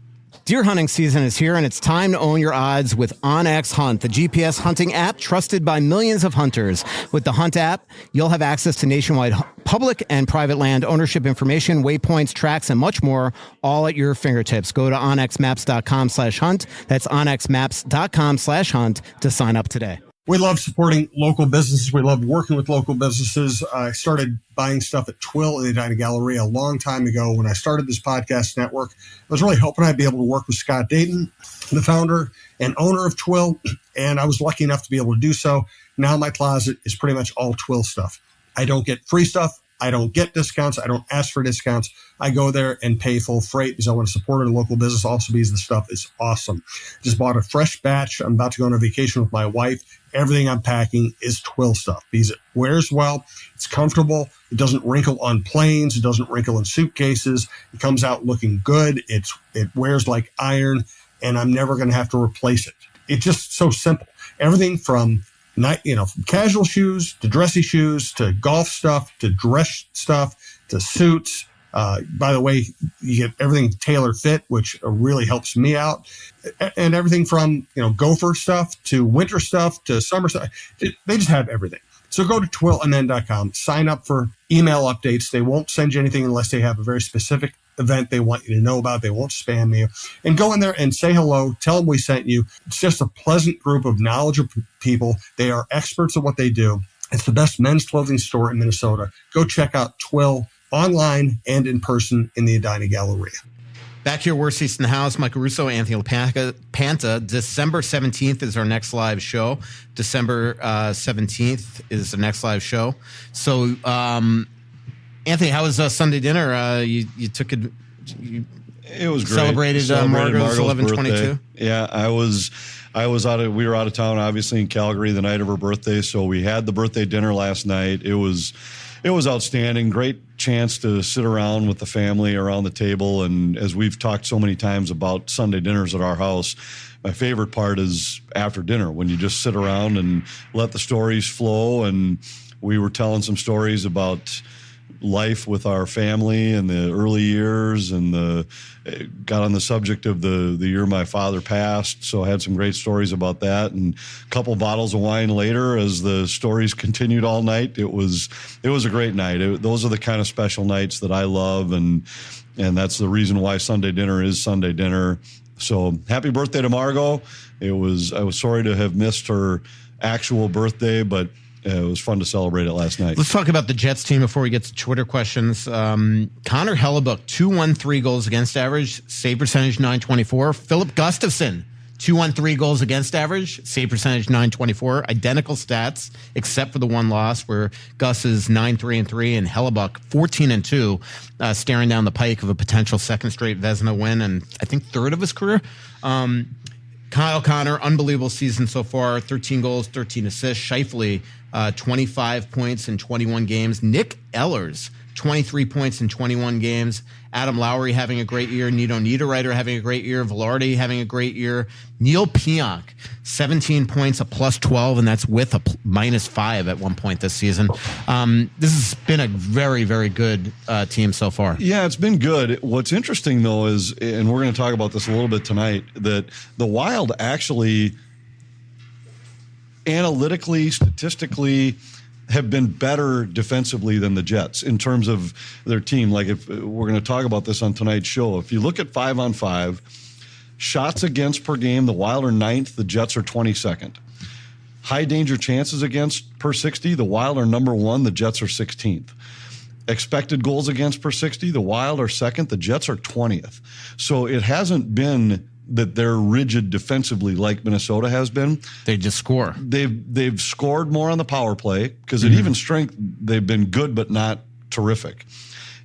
Deer hunting season is here, and it's time to own your odds with OnX Hunt, the GPS hunting app trusted by millions of hunters. With the Hunt app, you'll have access to nationwide public and private land ownership information, waypoints, tracks, and much more, all at your fingertips. Go to onxmaps.com/hunt. That's onxmaps.com/hunt to sign up today. We love supporting local businesses. We love working with local businesses. I started buying stuff at Twill in the Edina Galleria a long time ago. When I started this podcast network, I was really hoping I'd be able to work with Scott Dayton, the founder and owner of Twill, and I was lucky enough to be able to do so. Now my closet is pretty much all Twill stuff. I don't get free stuff. I don't get discounts. I don't ask for discounts. I go there and pay full freight because I want to support a local business, also because the stuff is awesome. Just bought a fresh batch. I'm about to go on a vacation with my wife. Everything I'm packing is Twill stuff because it wears well. It's comfortable. It doesn't wrinkle on planes. It doesn't wrinkle in suitcases. It comes out looking good. It wears like iron, and I'm never going to have to replace it. It's just so simple. Everything from from casual shoes to dressy shoes to golf stuff to dress stuff to suits By the way, you get everything tailor fit, which really helps me out, and everything from gopher stuff to winter stuff to summer stuff. They just have everything. So go to twillmn.com, sign up for email updates. They won't send you anything unless they have a very specific event they want you to know about. They won't spam you. And go in there and say hello. Tell them we sent you. It's just a pleasant group of knowledgeable people. They are experts at what they do. It's the best men's clothing store in Minnesota. Go check out Twill online and in person in the Edina Galleria. Back here, Worst Seats in the House. Michael Russo, Anthony LaPanta. December 17th is our next live show. December 17th is the next live show. So, Anthony, how was Sunday dinner? You took it. It was great. Celebrated Margot's 11/22. Yeah, I was we were out of town, obviously, in Calgary the night of her birthday. So we had the birthday dinner last night. It was outstanding. Great chance to sit around with the family around the table. And as we've talked so many times about Sunday dinners at our house, my favorite part is after dinner when you just sit around and let the stories flow. And we were telling some stories about life with our family in the early years, and got on the subject of the year my father passed. So I had some great stories about that, and a couple bottles of wine later, as the stories continued all night. It was a great night. Those are the kind of special nights that I love, and that's the reason why Sunday dinner is Sunday dinner. So happy birthday to Margot. I was sorry to have missed her actual birthday, but it was fun to celebrate it last night. Let's talk about the Jets team before we get to Twitter questions. Connor Hellebuck, 213 goals against average, save percentage 924. Philip Gustafson, 213 goals against average, save percentage 924. Identical stats, except for the one loss where Gus is 9-3-3 and Hellebuck 14-2, staring down the pike of a potential second straight Vezina win and I think third of his career. Kyle Connor, unbelievable season so far. 13 goals, 13 assists. Scheifele, 25 points in 21 games. Nick Ehlers, 23 points in 21 games. Adam Lowry having a great year. Nito Niederreiter having a great year. Velarde having a great year. Neil Pionk, 17 points, a +12, and that's with a -5 at one point this season. This has been a very, very good team so far. Yeah, it's been good. What's interesting, though, is, and we're going to talk about this a little bit tonight, that the Wild actually analytically, statistically, have been better defensively than the Jets in terms of their team. Like, if we're going to talk about this on tonight's show, if you look at 5-on-5 shots against per game, the Wild are 9th, the Jets are 22nd. High danger chances against per 60, the Wild are number 1, the Jets are 16th. Expected goals against per 60, the Wild are 2nd, the Jets are 20th. So it hasn't been that they're rigid defensively like Minnesota has been. They just score. They've scored more on the power play because at even strength they've been good but not terrific,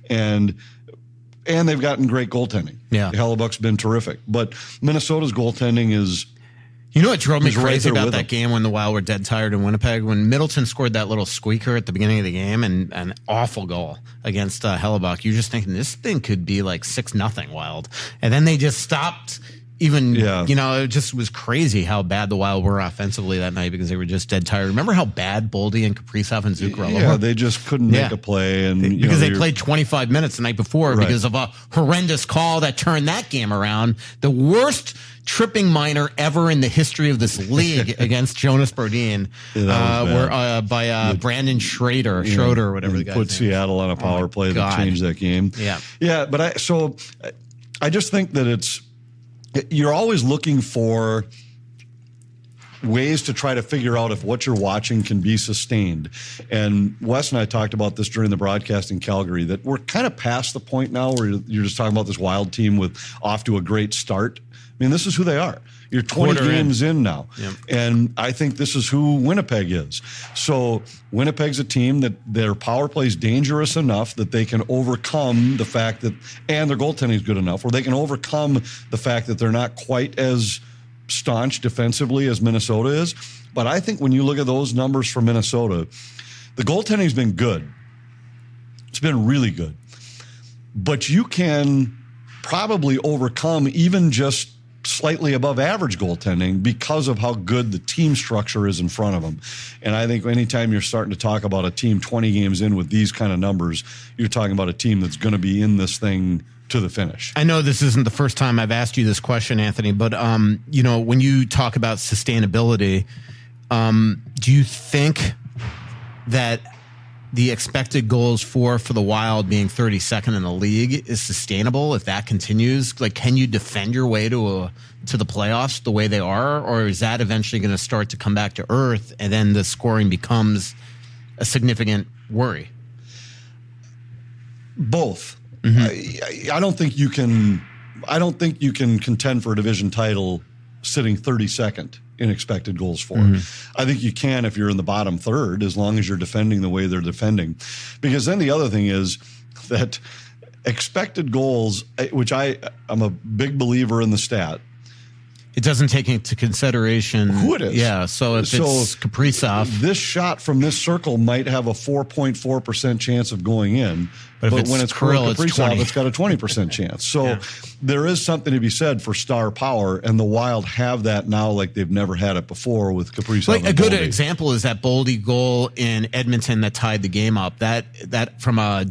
and they've gotten great goaltending. Yeah, Hellebuck's been terrific, but Minnesota's goaltending is. You know what drove me crazy right about that game when the Wild were dead tired in Winnipeg? When Middleton scored that little squeaker at the beginning of the game and an awful goal against Hellebuck. You're just thinking this thing could be like 6-0 Wild, and then they just stopped. It just was crazy how bad the Wild were offensively that night because they were just dead tired. Remember how bad Boldy and Kaprizov and Zuccarello were? Yeah, they just couldn't make a play. Because they played 25 minutes the night before because of a horrendous call that turned that game around. The worst tripping minor ever in the history of this league against Jonas Brodin by Brandon Schroeder, or whatever the guy put Seattle on a power play that changed that game. Yeah, but I just think that you're always looking for ways to try to figure out if what you're watching can be sustained. And Wes and I talked about this during the broadcast in Calgary, that we're kind of past the point now where you're just talking about this Wild team with off to a great start. I mean, this is who they are. You're 20 games in now. Yep. And I think this is who Winnipeg is. So Winnipeg's a team that their power play is dangerous enough that they can overcome the fact that, and their goaltending is good enough, where they can overcome the fact that they're not quite as staunch defensively as Minnesota is. But I think when you look at those numbers for Minnesota, the goaltending's been good. It's been really good. But you can probably overcome even just slightly above average goaltending because of how good the team structure is in front of them. And I think anytime you're starting to talk about a team 20 games in with these kind of numbers, you're talking about a team that's going to be in this thing to the finish. I know this isn't the first time I've asked you this question, Anthony, but when you talk about sustainability, do you think that the expected goals for the Wild being 32nd in the league is sustainable if that continues? Like, can you defend your way to the playoffs the way they are, or is that eventually going to start to come back to earth and then the scoring becomes a significant worry? Both. Mm-hmm. I don't think you can. I don't think you can contend for a division title sitting 32nd in expected goals for. Mm-hmm. I think you can if you're in the bottom third, as long as you're defending the way they're defending. Because then the other thing is that expected goals, which I'm a big believer in the stat. It doesn't take into consideration who it is. Yeah, so if it's Kaprizov, this shot from this circle might have a 4.4% chance of going in. But when it's Kirill Kaprizov, it's got a 20% chance. So there is something to be said for star power, and the Wild have that now like they've never had it before with Kaprizov. Like a good example is that Boldy goal in Edmonton that tied the game up. That from a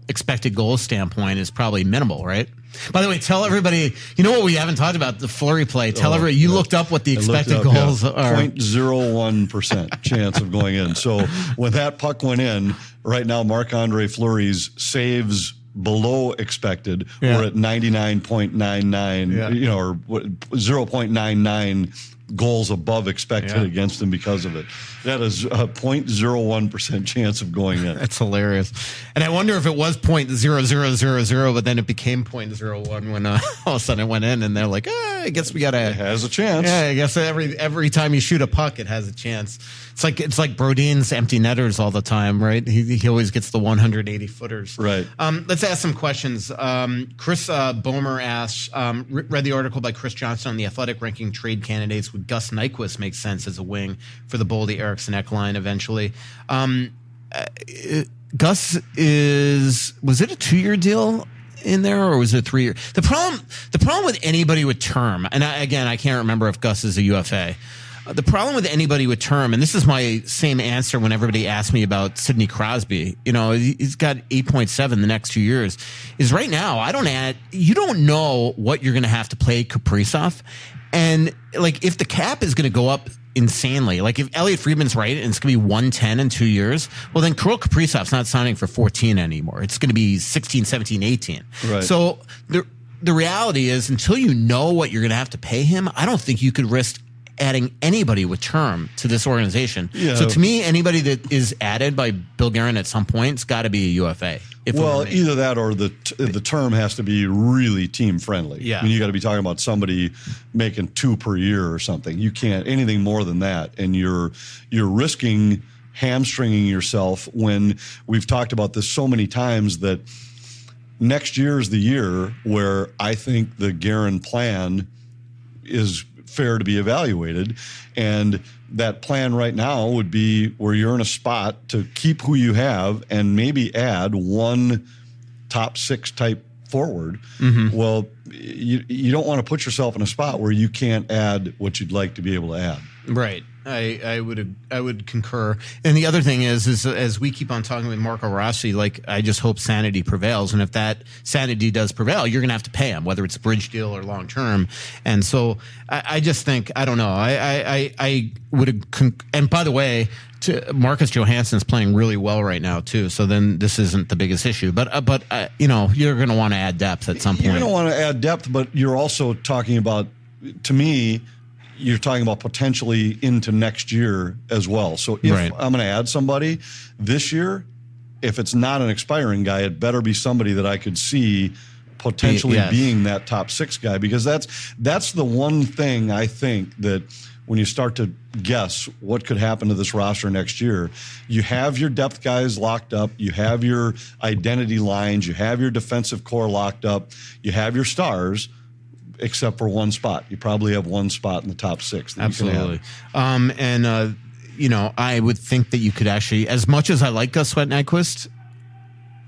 expected goal standpoint is probably minimal, right? By the way, tell everybody, you know what we haven't talked about, the flurry play. Tell everybody, you looked up what the expected goals are. 0.01% chance of going in. So when that puck went in, right now Marc-Andre Fleury's saves below expected were at 99.99, or 0.99 goals above expected against him because of it. That is a 0.01% chance of going in. That's hilarious. And I wonder if it was 0.0000, but then it became 0.01 when all of a sudden it went in, and they're like, I guess we got to. It has a chance. Yeah, I guess every time you shoot a puck, it has a chance. It's like Brodin's empty netters all the time, right? He always gets the 180 footers. Right. Let's ask some questions. Chris Bomer asks, read the article by Chris Johnson on The Athletic ranking trade candidates. Would Gus Nyquist make sense as a wing for the Boldy Eriksson-Ek line eventually? Gus was it a 2-year deal in there, or was it 3-year? The problem with anybody with term, and I can't remember if Gus is a UFA. The problem with anybody with term, and this is my same answer when everybody asks me about Sidney Crosby, he's got 8.7 the next 2 years, is right now, you don't know what you're going to have to play Kaprizov. And like, if the cap is going to go up insanely, like if Elliot Friedman's right and it's going to be 110 in 2 years, well, then Kirill Kaprizov's not signing for 14 anymore. It's going to be 16, 17, 18. Right. So the reality is, until you know what you're going to have to pay him, I don't think you could risk adding anybody with term to this organization. Yeah. So to me, anybody that is added by Bill Guerin at some point, it's got to be a UFA. Either that or the term has to be really team friendly. Yeah. I mean, you got to be talking about somebody making 2 per year or something. You can't anything more than that, and you're risking hamstringing yourself. When we've talked about this so many times, that next year is the year where I think the Guerin plan is fair to be evaluated, and that plan right now would be where you're in a spot to keep who you have and maybe add one top 6 type forward. Mm-hmm. Well, you don't want to put yourself in a spot where you can't add what you'd like to be able to add. Right. I would concur. And the other thing is as we keep on talking with Marco Rossi, like, I just hope sanity prevails. And if that sanity does prevail, you're going to have to pay him, whether it's a bridge deal or long term. And so I just think, I don't know. I would, and by the way, Marcus Johansson's playing really well right now too. So then this isn't the biggest issue, but you're going to want to add depth at some point. You're going to want to add depth, but you're also talking about, to me, you're talking about potentially into next year as well. So if I'm going to add somebody this year, if it's not an expiring guy, it better be somebody that I could see potentially being that top 6 guy, because that's the one thing I think that when you start to guess what could happen to this roster next year, you have your depth guys locked up, you have your identity lines, you have your defensive core locked up, you have your stars, except for one spot. You probably have one spot in the top 6. That absolutely. You can add. I would think that you could actually, as much as I like Gus Nyquist,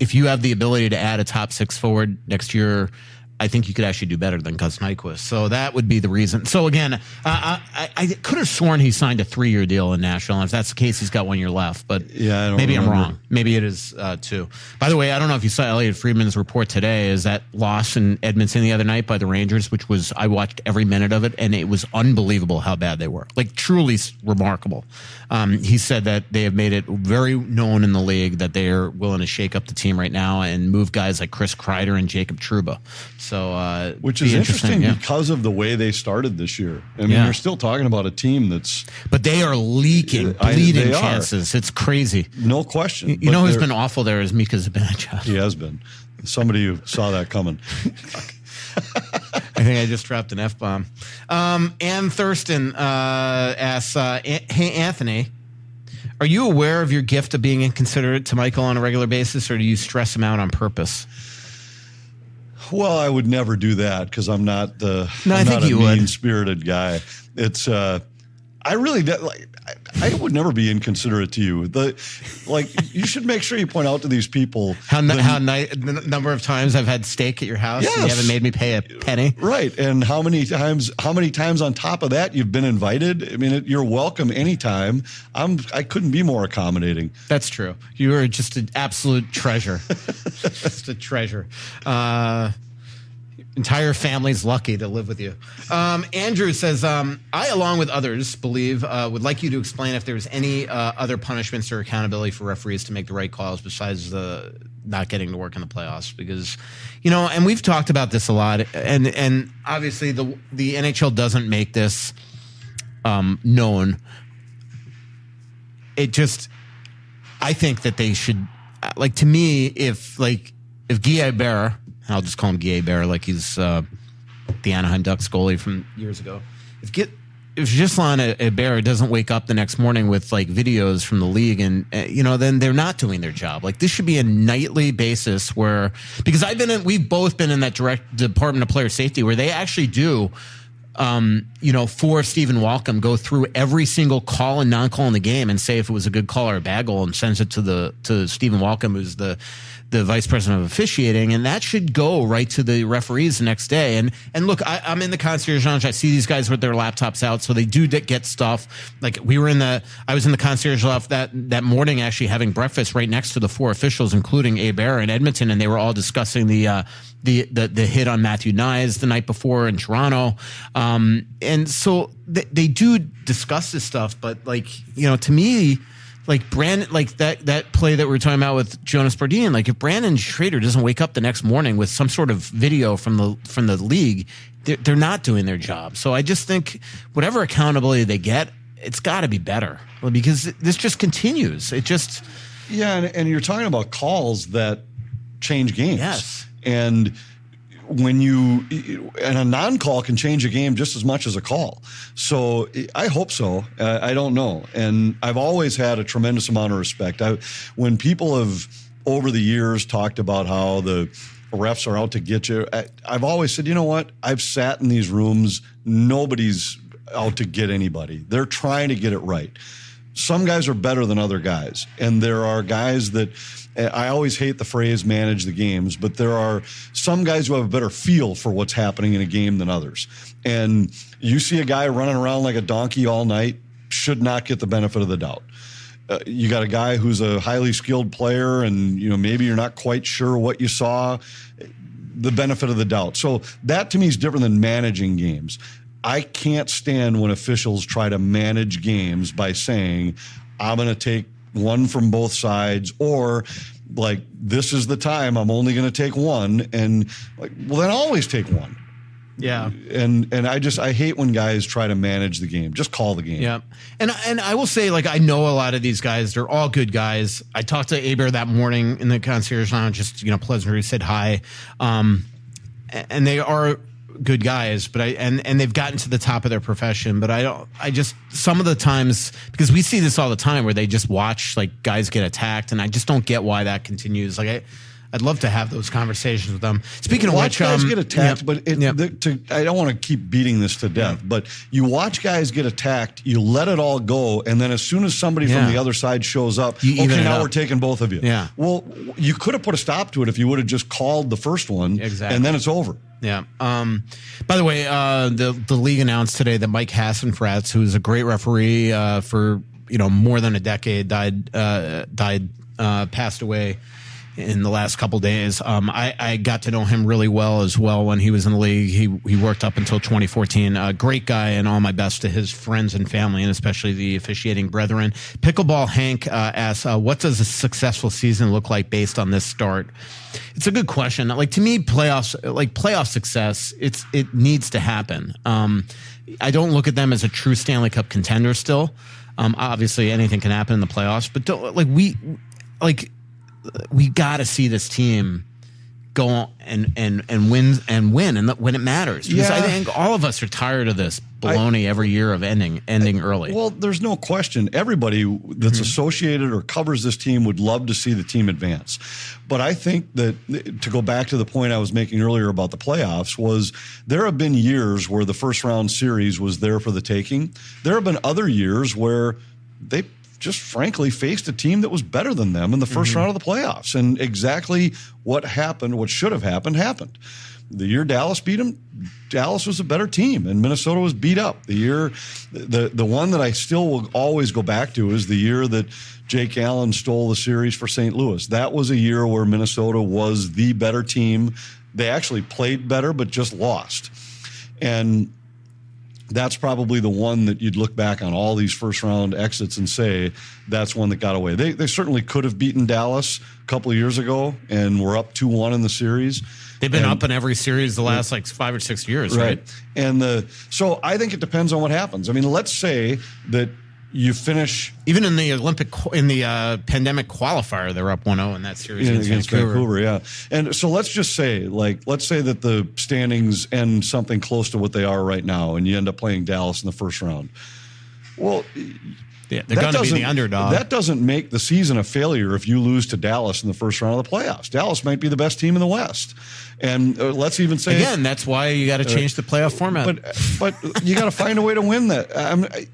if you have the ability to add a top 6 forward next year, I think you could actually do better than Gus Nyquist. So that would be the reason. So again, I could have sworn he signed a 3-year deal in Nashville. And if that's the case, he's got 1 year left. But yeah, I don't maybe remember. I'm wrong. Maybe it is 2. By the way, I don't know if you saw Elliot Friedman's report today. Is that loss in Edmonton the other night by the Rangers, which was, I watched every minute of it, and it was unbelievable how bad they were. Like, truly remarkable. He said that they have made it very known in the league that they are willing to shake up the team right now and move guys like Chris Kreider and Jacob Trouba. So, which is interesting yeah. because of the way they started this year. I mean, Yeah. you're still talking about a team that's, but they are leaking, bleeding chances. It's crazy. no question. You know who's been awful there is Mika Zibanejad. He has been. Somebody who saw that coming. I think I just dropped an F-bomb. Ann Thurston asks, hey, Anthony, are you aware of your gift of being inconsiderate to Michael on a regular basis, or do you stress him out on purpose? Well, I would never do that because I'm not the No, I I'm think not a you would. mean-spirited guy. It's I really like. I would never be inconsiderate to you. You should make sure you point out to these people The number of times I've had steak at your house and you Yes. haven't made me pay a penny. Right, and how many times on top of that you've been invited? I mean, you're welcome anytime. I couldn't be more accommodating. That's true. You are just an absolute treasure. Just a treasure. Entire family's lucky to live with you. Andrew says, I, along with others, believe would like you to explain if there's any other punishments or accountability for referees to make the right calls besides the not getting to work in the playoffs. Because, and we've talked about this a lot, and obviously the NHL doesn't make this known. It just, I think that they should, to me, if Guy Hebert, I'll just call him Guy Hebert, like he's the Anaheim Ducks goalie from years ago. If Gislain Hebert doesn't wake up the next morning with videos from the league, and then they're not doing their job. Like, this should be a nightly basis because we've both been in that direct Department of Player Safety where they actually do. For Stephen Walcom, go through every single call and non-call in the game and say if it was a good call or a bad goal, and sends it to Stephen Walcom, who's the vice president of officiating, and that should go right to the referees the next day. And look, I'm in the concierge lounge. I see these guys with their laptops out, so they do get stuff. Like, I was in the concierge lounge that morning, actually having breakfast right next to the 4 officials, including Hebert in Edmonton, and they were all discussing the hit on Matthew Nyes the night before in Toronto. And so they do discuss this stuff, but to me, Brandon, that play that we were talking about with Jonas Brodin, if Brandon Schrader doesn't wake up the next morning with some sort of video from the league, they're not doing their job. So I just think whatever accountability they get, it's got to be better, because this just continues. It just, and you're talking about calls that change games. Yes. And a non-call can change a game just as much as a call. So I hope so. I don't know. And I've always had a tremendous amount of respect. When people have over the years talked about how the refs are out to get you, I've always said, you know what? I've sat in these rooms. Nobody's out to get anybody. They're trying to get it right. Some guys are better than other guys. And there are guys that, I always hate the phrase manage the games, but there are some guys who have a better feel for what's happening in a game than others. And you see a guy running around like a donkey all night, should not get the benefit of the doubt. You got a guy who's a highly skilled player, and maybe you're not quite sure what you saw, the benefit of the doubt. So that to me is different than managing games. I can't stand when officials try to manage games by saying, I'm going to take one from both sides, or this is the time, I'm only going to take one, and then always take one. yeah. And I hate when guys try to manage the game. Just call the game. Yeah. And I will say, I know a lot of these guys, they're all good guys. I talked to Hebert that morning in the concierge lounge, just, pleasantly said hi. And they are good guys, but and they've gotten to the top of their profession, but some of the times, because we see this all the time where they just watch guys get attacked, and I just don't get why that continues. I'd love to have those conversations with them. Speaking of Watch which, guys get attacked, but I don't want to keep beating this to death. But you watch guys get attacked, you let it all go, and then as soon as somebody from the other side shows up, we're taking both of you. Yeah. Well, you could have put a stop to it if you would have just called the first one, and then it's over. Yeah. By the way, the league announced today that Mike Hassenfratz, who's a great referee for more than a decade, passed away in the last couple days. I got to know him really well as well when he was in the league. He worked up until 2014. Great guy, and all my best to his friends and family, and especially the officiating brethren. Pickleball Hank asks, what does a successful season look like based on this start? It's a good question. Like, to me, playoff success, it needs to happen. I don't look at them as a true Stanley Cup contender still. Obviously, anything can happen in the playoffs, but we got to see this team go and win and when it matters. Because I think all of us are tired of this baloney every year of ending early. Well, there's no question. Everybody that's associated or covers this team would love to see the team advance. But I think that, to go back to the point I was making earlier about the playoffs, was there have been years where the first round series was there for the taking. There have been other years where they just frankly faced a team that was better than them in the first round of the playoffs. And exactly what happened, what should have happened, happened. The year Dallas beat them, Dallas was a better team, and Minnesota was beat up. The one that I still will always go back to is the year that Jake Allen stole the series for St. Louis. That was a year where Minnesota was the better team. They actually played better, but just lost. And that's probably the one that you'd look back on all these first-round exits and say that's one that got away. They certainly could have beaten Dallas a couple of years ago and were up 2-1 in the series. They've been up in every series the last 5 or 6 years, right? And so I think it depends on what happens. I mean, let's say that you finish even in the pandemic qualifier, they're up 1-0 in that series against Vancouver. Yeah. And so let's just say, let's say that the standings end something close to what they are right now, and you end up playing Dallas in the first round. Well, they're going to be the underdog. That doesn't make the season a failure if you lose to Dallas in the first round of the playoffs. Dallas might be the best team in the West. And let's even say, again, that's why you got to change the playoff format. But you got to find a way to win that.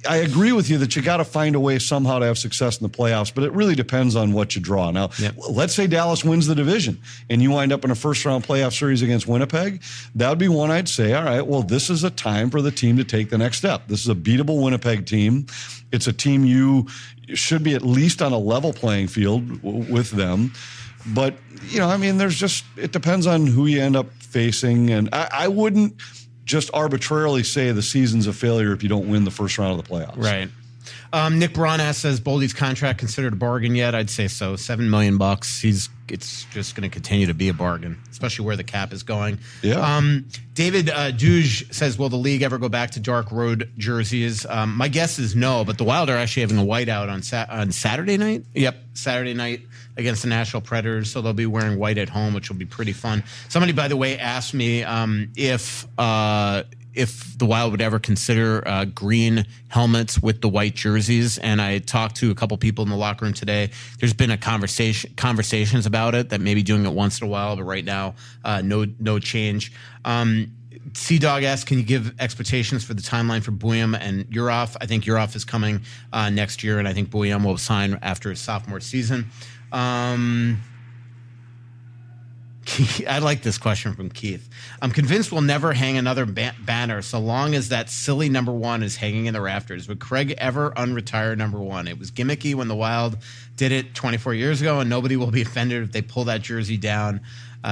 I agree with you that you got to find a way somehow to have success in the playoffs, but it really depends on what you draw. Now, let's say Dallas wins the division and you wind up in a first round playoff series against Winnipeg. That would be one I'd say, all right, well, this is a time for the team to take the next step. This is a beatable Winnipeg team. It's a team you should be at least on a level playing field with them. But, it depends on who you end up facing. And I wouldn't just arbitrarily say the season's a failure if you don't win the first round of the playoffs. Right. Nick Bronass says, Boldy's contract considered a bargain yet? I'd say so. $7 million. It's just going to continue to be a bargain, especially where the cap is going. Yeah. David Duge says, will the league ever go back to dark road jerseys? My guess is no, but the Wild are actually having a whiteout on Saturday night. Yep, Saturday night against the Nashville Predators, so they'll be wearing white at home, which will be pretty fun. Somebody, by the way, asked me if the Wild would ever consider green helmets with the white jerseys, and I talked to a couple people in the locker room today. There's been a conversations about it, that maybe doing it once in a while, but right now, no change. C-Dog asks, can you give expectations for the timeline for Bouillon and Urov? I think Urov is coming next year, and I think Bouillon will sign after his sophomore season. I like this question from Keith. I'm convinced we'll never hang another banner so long as that silly number 1 is hanging in the rafters. Would Craig ever unretire number 1? It was gimmicky when the Wild did it 24 years ago, and nobody will be offended if they pull that jersey down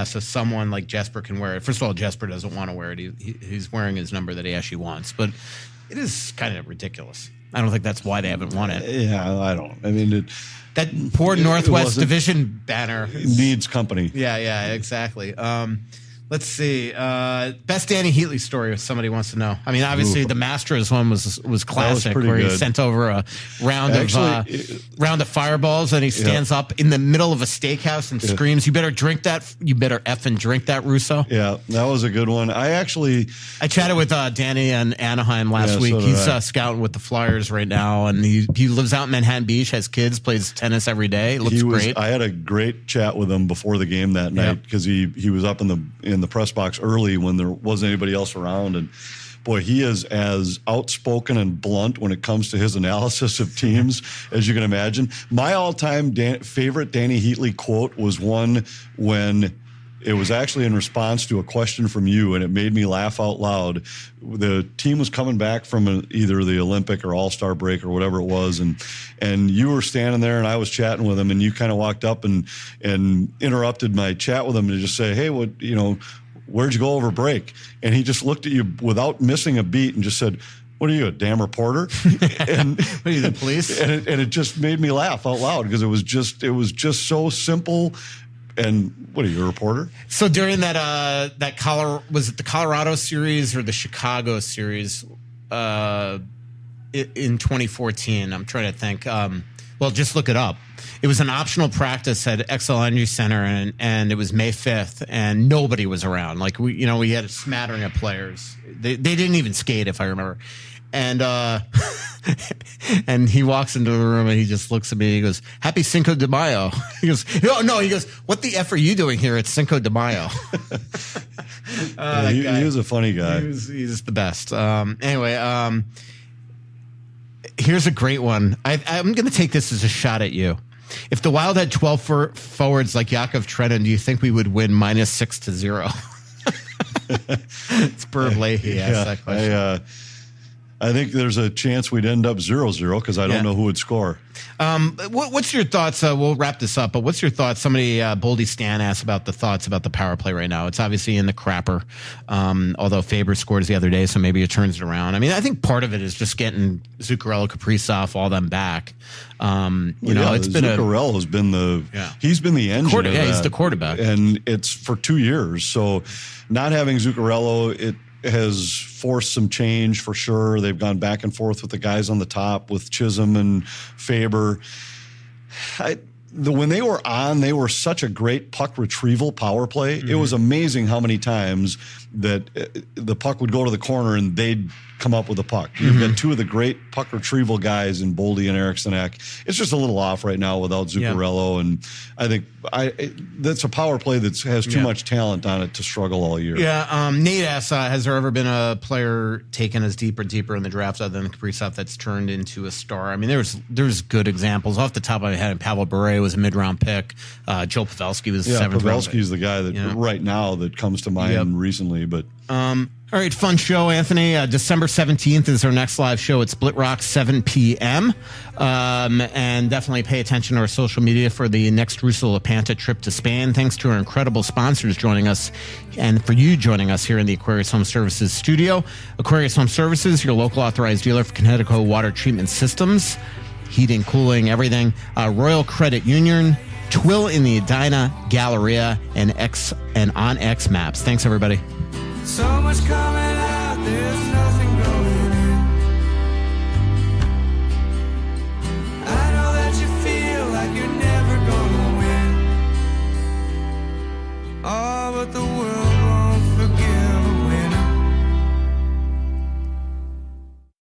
so someone like Jesper can wear it. First of all, Jesper doesn't want to wear it. He's wearing his number that he actually wants. But it is kind of ridiculous. I don't think that's why they haven't won it. Yeah, I don't. I mean, that poor Northwest Division banner needs company. Yeah, exactly. Let's see. Best Danny Heatley story if somebody wants to know. I mean, obviously the Masters one was classic, where he sent over a round of fireballs, and he stands up in the middle of a steakhouse and screams, "You better drink that! You better effing drink that, Russo!" Yeah, that was a good one. I chatted with Danny in Anaheim last week. He's scouting with the Flyers right now, and he lives out in Manhattan Beach, has kids, plays tennis every day. Looks great. I had a great chat with him before the game that night because he was up in the press box early when there wasn't anybody else around, and boy, he is as outspoken and blunt when it comes to his analysis of teams as you can imagine. My all-time favorite Danny Heatley quote was one when it was actually in response to a question from you, and it made me laugh out loud. The team was coming back from either the Olympic or All-Star break or whatever it was, and you were standing there, and I was chatting with him, and you kind of walked up and interrupted my chat with him to just say, "Hey, where'd you go over break?" And he just looked at you without missing a beat and just said, "What are you, a damn reporter?" And what are you, the police? And it just made me laugh out loud because it was just so simple. And what are you, a reporter? So during that was it the Colorado series or the Chicago series in 2014? I'm trying to think. Well, just look it up. It was an optional practice at XL Energy Center, and it was May 5th, and nobody was around. Like we had a smattering of players. They didn't even skate, if I remember. And and he walks into the room and he just looks at me. He goes, "Happy Cinco de Mayo." He goes, "No." He goes, "What the F are you doing here at Cinco de Mayo?" He was a funny guy. He's the best. Anyway, here's a great one. I'm going to take this as a shot at you. If the Wild had 12 forwards like Yakov Trenin, do you think we would win -6-0? It's Burb Leahy asked that question. I think there's a chance we'd end up 0-0 because I don't know who would score. What's your thoughts? We'll wrap this up, but what's your thoughts? Somebody, Boldy Stan, asked about the thoughts about the power play right now. It's obviously in the crapper, although Faber scores the other day, so maybe it turns it around. I mean, I think part of it is just getting Zuccarello, Kaprizov, all them back. It's been Zuccarello's been he's been the engine. He's the quarterback, and it's for 2 years. So not having Zuccarello, it has forced some change for sure. They've gone back and forth with the guys on the top with Chisholm and Faber. When they were on, they were such a great puck retrieval power play. Mm-hmm. It was amazing how many times that the puck would go to the corner and they'd come up with a puck. You've got two of the great puck retrieval guys in Boldy and Eriksson-Ek. It's just a little off right now without Zuccarello, and I think that's a power play that has too much talent on it to struggle all year. Yeah, Nate asks, has there ever been a player taken as deeper in the draft other than Kaprizov that's turned into a star? I mean, there's good examples. Off the top of my head, Pavel Bure was a mid-round pick. Joe Pavelski was a seventh round pick. Pavelski's the guy that right now that comes to mind recently, but all right, fun show, Anthony. December 17th is our next live show at Splitrocks, 7 p.m. And definitely pay attention to our social media for the next Russo LaPanta trip to Spain. Thanks to our incredible sponsors joining us and for you joining us here in the Aquarius Home Services studio. Aquarius Home Services, your local authorized dealer for Connecticut water treatment systems, heating, cooling, everything. Royal Credit Union, Twill in the Edina Galleria, and on X Maps. Thanks, everybody. So much coming out, there's nothing going in. I know that you feel like you're never gonna win. Oh, but the world